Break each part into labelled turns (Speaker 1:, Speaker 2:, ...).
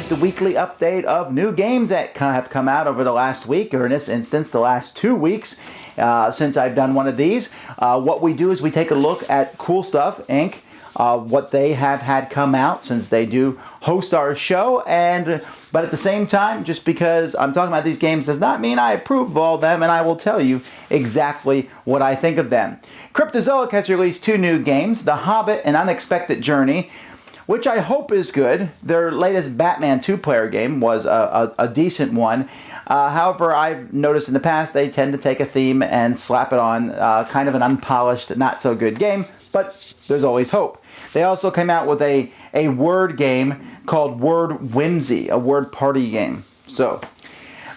Speaker 1: the weekly update of new games that have come out over the last week, or in this instance, the last 2 weeks since I've done one of these. What we do is we take a look at Cool Stuff Inc., what they have had come out, since they do host our show, but at the same time, just because I'm talking about these games does not mean I approve of all of them, and I will tell you exactly what I think of them. Cryptozoic has released 2 new games, The Hobbit and Unexpected Journey, which I hope is good. Their latest Batman 2-player game was a decent one. However, I've noticed in the past they tend to take a theme and slap it on kind of an unpolished, not so good game, but there's always hope. They also came out with a word game called Word Whimsy, a word party game. So,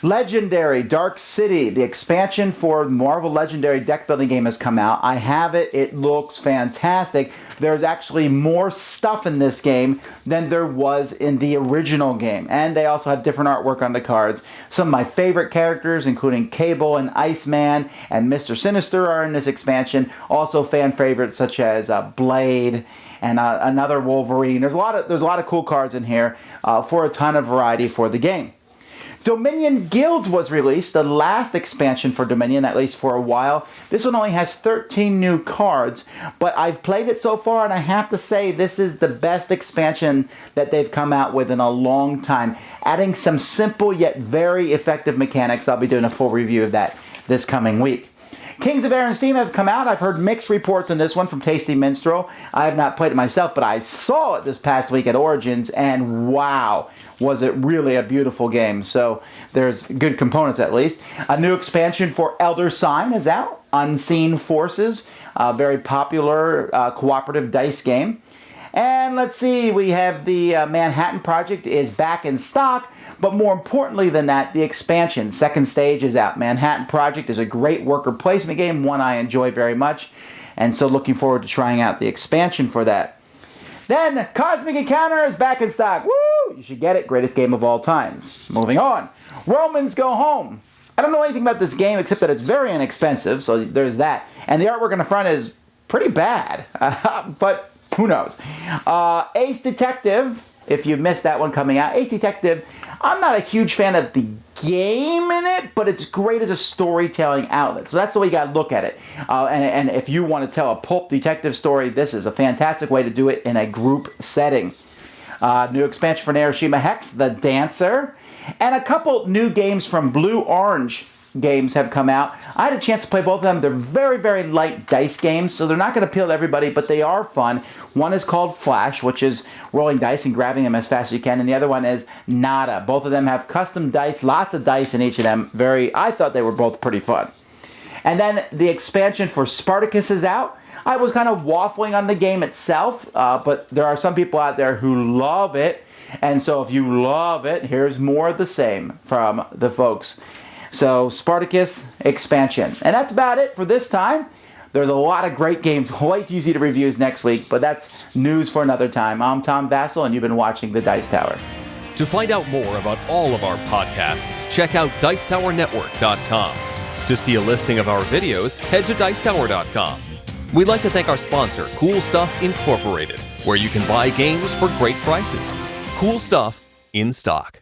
Speaker 1: Legendary Dark City, the expansion for Marvel Legendary deck building game has come out. I have it. It looks fantastic. There's actually more stuff in this game than there was in the original game. And they also have different artwork on the cards. Some of my favorite characters, including Cable and Iceman and Mr. Sinister, are in this expansion. Also fan favorites such as Blade and another Wolverine. There's a lot of cool cards in here for a ton of variety for the game. Dominion Guilds was released, the last expansion for Dominion, at least for a while. This one only has 13 new cards, but I've played it so far, and I have to say this is the best expansion that they've come out with in a long time, adding some simple yet very effective mechanics. I'll be doing a full review of that this coming week. Kings of Air and Steam have come out. I've heard mixed reports on this one from Tasty Minstrel. I have not played it myself, but I saw it this past week at Origins, and wow, was it really a beautiful game. So there's good components at least. A new expansion for Elder Sign is out. Unseen Forces, a very popular cooperative dice game. And let's see, we have the Manhattan Project is back in stock. But more importantly than that, the expansion, second stage, is out. Manhattan Project is a great worker placement game, one I enjoy very much, and so looking forward to trying out the expansion for that. Then, Cosmic Encounter is back in stock. Woo! You should get it. Greatest game of all times. Moving on. Romans Go Home. I don't know anything about this game except that it's very inexpensive, so there's that. And the artwork on the front is pretty bad, but who knows. Ace Detective. If you missed that one coming out. Ace Detective, I'm not a huge fan of the game in it, but it's great as a storytelling outlet. So that's the way you got to look at it. And if you want to tell a pulp detective story, this is a fantastic way to do it in a group setting. New expansion for Hiroshima Hex, The Dancer, and a couple new games from Blue Orange games have come out. I had a chance to play both of them. They're very, very light dice games, so they're not going to appeal to everybody, but they are fun. One is called Flash, which is rolling dice and grabbing them as fast as you can, and the other one is Nada. Both of them have custom dice, lots of dice in each of them. I thought they were both pretty fun. And then the expansion for Spartacus is out. I was kind of waffling on the game itself, but there are some people out there who love it, and so if you love it, here's more of the same from the folks. So, Spartacus expansion. And that's about it for this time. There's a lot of great games. Wait till you see the reviews next week, but that's news for another time. I'm Tom Vasel, and you've been watching The Dice Tower.
Speaker 2: To find out more about all of our podcasts, check out Dicetowernetwork.com. To see a listing of our videos, head to Dicetower.com. We'd like to thank our sponsor, Cool Stuff Incorporated, where you can buy games for great prices. Cool stuff in stock.